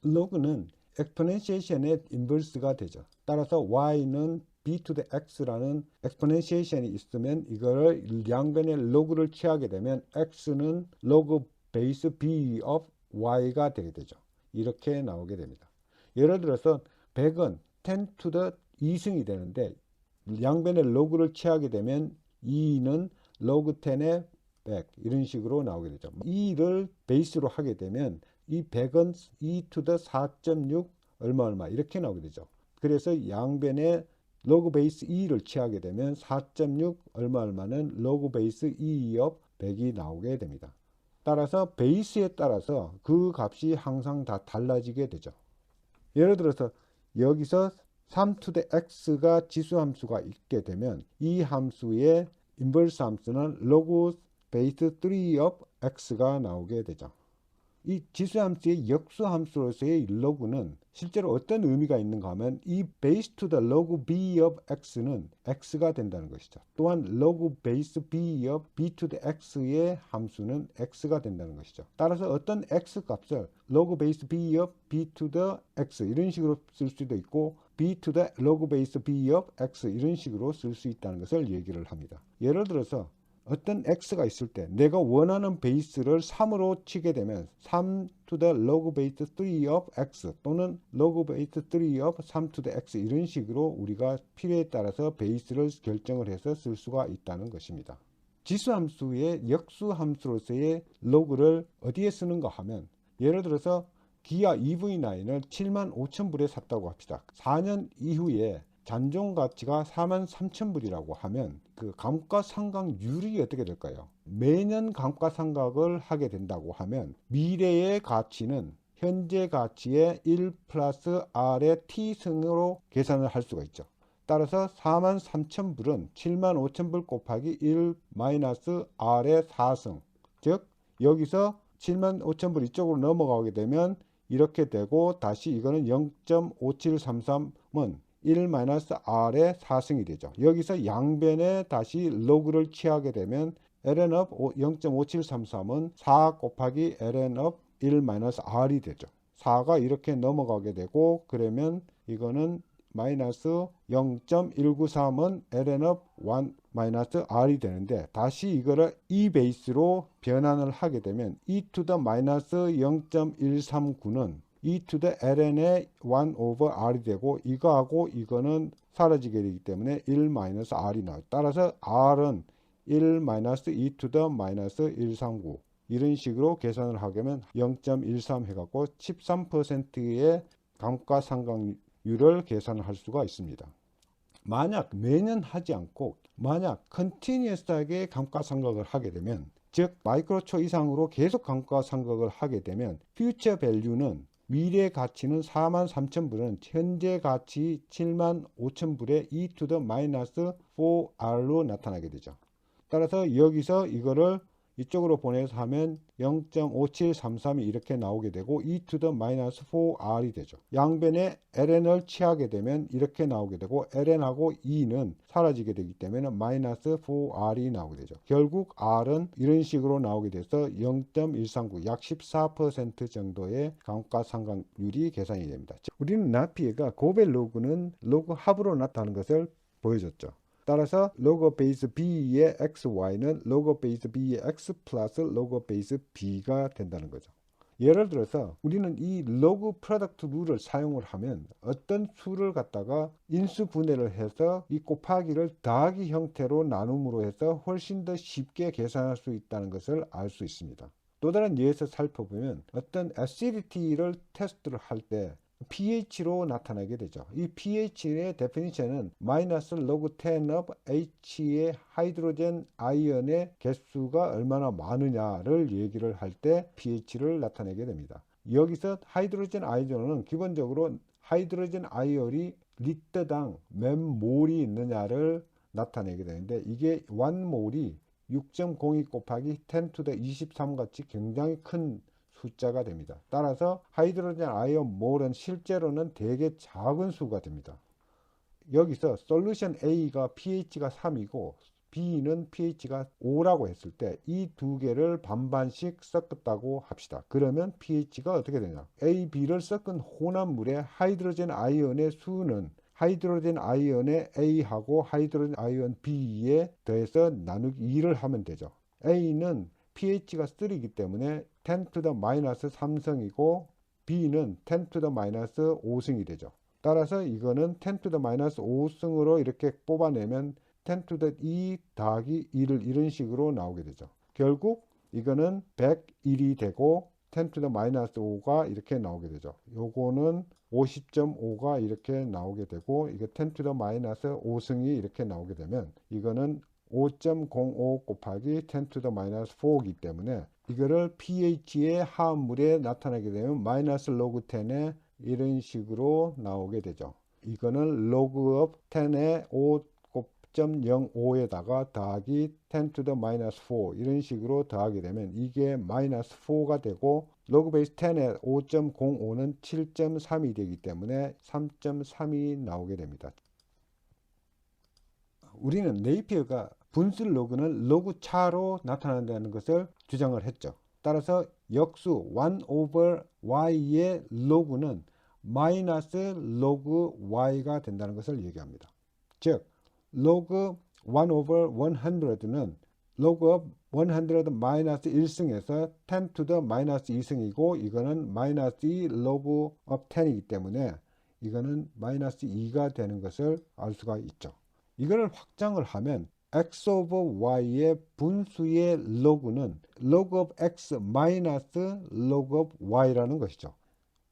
로그는 엑스포넨시에이션의 인버스가 되죠. 따라서 y는 b to the x라는 엑스포넨시에이션이 있으면 이거를 양변의 로그를 취하게 되면 x는 로그 베이스 b of y가 되게 되죠. 이렇게 나오게 됩니다. 예를 들어서 100은 10 to the 2승이 되는데 양변의 로그를 취하게 되면 2는 로그 10의 100 이런 식으로 나오게 되죠. 2를 베이스로 하게 되면 이 100은 2 to the 4.6 얼마 이렇게 나오게 되죠. 그래서 양변에 로그 베이스 2를 취하게 되면 4.6 얼마는 로그 베이스 2업 100이 나오게 됩니다. 따라서 베이스에 따라서 그 값이 항상 다 달라지게 되죠. 예를 들어서 여기서 3 to the x가 지수 함수가 있게 되면 이 함수의 인버스 함수는 로그 베이스 3 of x가 나오게 되죠. 이 지수 함수의 역수 함수로서의 로그는 실제로 어떤 의미가 있는가 하면 이 베이스 투 더 로그 b of x는 x가 된다는 것이죠. 또한 로그 베이스 b of b to the x의 함수는 x가 된다는 것이죠. 따라서 어떤 x 값을 로그 베이스 b of b to the x 이런 식으로 쓸 수도 있고 b to the 로그 베이스 b of x 이런 식으로 쓸 수 있다는 것을 얘기를 합니다. 예를 들어서 어떤 x가 있을 때 내가 원하는 베이스를 3으로 치게 되면 3 to the log base 3 of x 또는 log base 3 of 3 to the x 이런 식으로 우리가 필요에 따라서 베이스를 결정을 해서 쓸 수가 있다는 것입니다. 지수함수의 역수함수로서의 log를 어디에 쓰는가 하면 예를 들어서 기아 EV9을 75,000불에 샀다고 합시다. 4년 이후에 잔존 가치가 43,000불이라고 하면 그 감가상각률이 어떻게 될까요? 매년 감가상각을 하게 된다고 하면 미래의 가치는 현재 가치의 1 플러스 R의 T승으로 계산을 할 수가 있죠. 따라서 43,000불은 75,000불 곱하기 1 마이너스 R의 4승. 즉 여기서 75,000불 이쪽으로 넘어가게 되면 이렇게 되고 다시 이거는 0.5733은 1-r의 4승이 되죠. 여기서 양변에 다시 로그를 취하게 되면 ln of 0.5733은 4 곱하기 ln of 1-r이 되죠. 4가 이렇게 넘어가게 되고 그러면 이거는 마이너스 0.193은 ln of 1-r이 되는데 다시 이거를 이 베이스로 변환을 하게 되면 e to the 마이너스 0.139는 e to the ln의 1 over r이 되고 이거하고 이거는 사라지게 되기 때문에 1 마이너스 r이 나와요. 따라서 r은 1 마이너스 e to the 마이너스 139 이런 식으로 계산을 하게 되면 0.13 해갖고 13%의 감가상각률을 계산을 할 수가 있습니다. 만약 매년 하지 않고 만약 컨티니어스하게 감가상각을 하게 되면 즉 마이크로초 이상으로 계속 감가상각을 하게 되면 퓨처 밸류는 미래 가치는 43,000불은 현재 가치 75,000불의 e to the 마이너스 4r로 나타나게 되죠. 따라서 여기서 이거를 이쪽으로 보내서 하면 0.5733이 이렇게 나오게 되고 e to the minus 4r이 되죠. 양변에 ln을 취하게 되면 이렇게 나오게 되고 ln하고 e는 사라지게 되기 때문에 마이너스 4r이 나오게 되죠. 결국 r은 이런 식으로 나오게 돼서 0.139, 약 14% 정도의 감가상각률이 계산이 됩니다. 우리는 나피에가 고벨 로그는 로그 합으로 나타나는 것을 보여줬죠. 따라서 로그 베이스 b의 xy는 로그 베이스 b의 x 플러스 로그 베이스 b가 된다는 거죠. 예를 들어서 우리는 이 로그 프로덕트 룰을 사용을 하면 어떤 수를 갖다가 인수분해를 해서 이 곱하기를 더하기 형태로 나눔으로 해서 훨씬 더 쉽게 계산할 수 있다는 것을 알 수 있습니다. 또 다른 예에서 살펴보면 어떤 acidity를 테스트를 할 때 pH로 나타나게 되죠. 이 pH의 데피니션은 마이너스 로그 10 of H의 하이드로젠 아이언의 개수가 얼마나 많으냐를 얘기를 할 때 pH를 나타내게 됩니다. 여기서 하이드로젠 아이언은 기본적으로 하이드로젠 아이언이 리터당 몇 몰이 있느냐를 나타내게 되는데 이게 1몰이 6.02 곱하기 10 to the 23 같이 굉장히 큰 숫자가 됩니다. 따라서 하이드로젠 아이언 몰은 실제로는 되게 작은 수가 됩니다. 여기서 솔루션 A가 pH가 3이고 B는 pH가 5라고 했을 때 이 두 개를 반반씩 섞었다고 합시다. 그러면 pH가 어떻게 되냐? A, B를 섞은 혼합물의 하이드로젠 아이언의 수는 하이드로젠 아이언의 A하고 하이드로젠 아이언 B에 더해서 나누기 2를 하면 되죠. A는 pH가 3이기 때문에 10 to the 마이너스 3승이고 B는 10 to the 마이너스 5승이 되죠. 따라서 이거는 10 to the 마이너스 5승으로 이렇게 뽑아내면 10 to the 2 더하기 2를 이런 식으로 나오게 되죠. 결국 이거는 101이 되고 10 to the 마이너스 5가 이렇게 나오게 되죠. 요거는 50.5가 이렇게 나오게 되고 이게 10 to the 마이너스 5승이 이렇게 나오게 되면 이거는 5.05 곱하기 10 to the 마이너스 4이기 때문에 이거를 pH의 화합물에 나타나게 되면 마이너스 로그 10에 이런 식으로 나오게 되죠. 이거는 로그 업 10에 5.05에다가 더하기 10 to the minus 4 이런 식으로 더하게 되면 이게 마이너스 4가 되고 로그 베이스 10에 5.05는 7.3이 되기 때문에 3.3이 나오게 됩니다. 우리는 네이피어가 분수 로그는 로그 차로 나타난다는 것을 주장을 했죠. 따라서 역수 1 over y의 로그는 마이너스 로그 y가 된다는 것을 얘기합니다. 즉 로그 1 over 100는 로그 업 100 마이너스 1승에서 10 to the 마이너스 2승이고 이거는 마이너스 2 로그 업 10이기 때문에 이거는 마이너스 2가 되는 것을 알 수가 있죠. 이거를 확장을 하면 x over y의 분수의 로그는 log of x 마이너스 log of y라는 것이죠.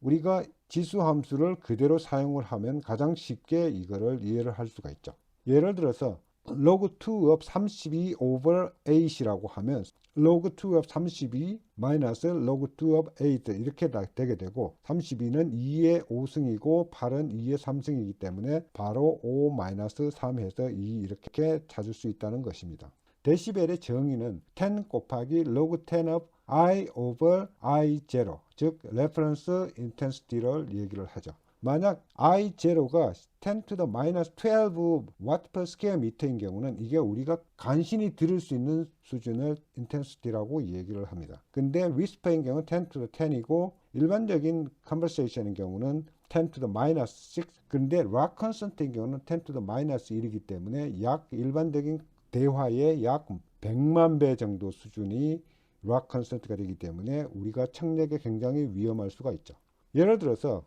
우리가 지수 함수를 그대로 사용을 하면 가장 쉽게 이거를 이해를 할 수가 있죠. 예를 들어서 log 2 of 32 over 8이라고 하면 log 2 of 32 마이너스 log 2 of 8 이렇게 되게 되고 32는 2의 5승이고 8은 2의 3승이기 때문에 바로 5 마이너스 3 해서 2 이렇게 찾을 수 있다는 것입니다. 데시벨의 정의는 10 곱하기 log 10 of I over I0 즉 reference intensity를 얘기를 하죠. 만약 I0가 10 to the minus 12 watt per square meter인 경우는 이게 우리가 간신히 들을 수 있는 수준의 intensity라고 얘기를 합니다. 근데 whisper인 경우는 10 to the 10이고 일반적인 conversation인 경우는 10 to the minus 6 근데 rock constant인 경우는 10 to the minus 1이기 때문에 약 일반적인 대화의 약 100만 배 정도 수준이 rock constant가 되기 때문에 우리가 청력에 굉장히 위험할 수가 있죠. 예를 들어서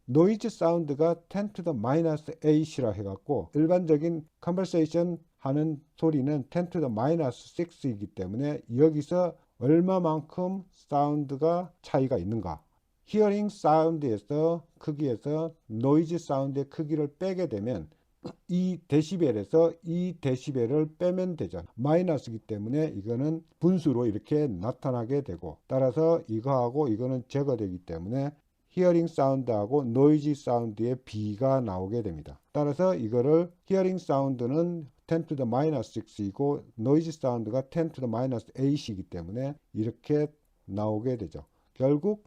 노이즈 사운드가 10 to the minus 8이라 해갖고 일반적인 conversation 하는 소리는 10 to the minus 6이기 때문에 여기서 얼마만큼 사운드가 차이가 있는가. 히어링 사운드에서 크기에서 노이즈 사운드의 크기를 빼게 되면 이 데시벨에서 이 데시벨을 빼면 되죠. 마이너스이기 때문에 이거는 분수로 이렇게 나타나게 되고 따라서 이거하고 이거는 제거되기 때문에 히어링 사운드하고 노이즈 사운드의 비가 나오게 됩니다. 따라서 이거를 히어링 사운드는 10 to the minus 6이고 노이즈 사운드가 10 to the minus 8이기 때문에 이렇게 나오게 되죠. 결국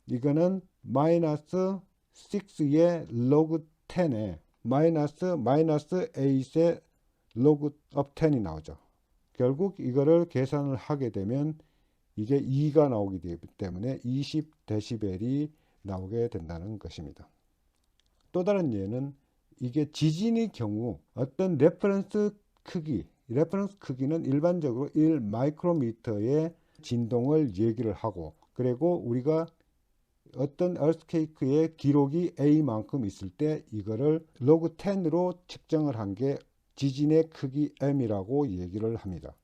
이거는 마이너스 6의 로그 10에 마이너스 8의 로그 업 10이 나오죠. 결국 이거를 계산을 하게 되면 이게 2가 나오기 때문에 20데시벨이 나오게 된다는 것입니다. 또 다른 예는 이게 지진의 경우 어떤 레퍼런스 크기는 일반적으로 1 마이크로미터의 진동을 얘기를 하고 그리고 우리가 어떤 얼스케이크의 기록이 A만큼 있을 때 이거를 로그 10으로 측정을 한 게 지진의 크기 M이라고 얘기를 합니다.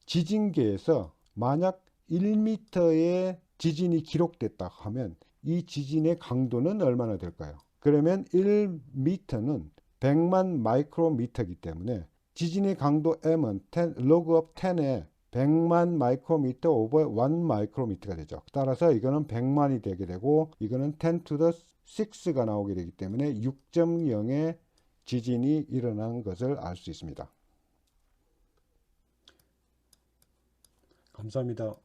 지진계에서 만약 1m의 지진이 기록됐다 하면 이 지진의 강도는 얼마나 될까요? 그러면 1m는 100만 마이크로미터이기 때문에 지진의 강도 M은 10, 로그 업 10에 100만 마이크로미터 오버 1 마이크로미터가 되죠. 따라서 이거는 100만이 되게 되고 이거는 10 to the 6가 나오게 되기 때문에 6.0의 지진이 일어난 것을 알 수 있습니다. 감사합니다.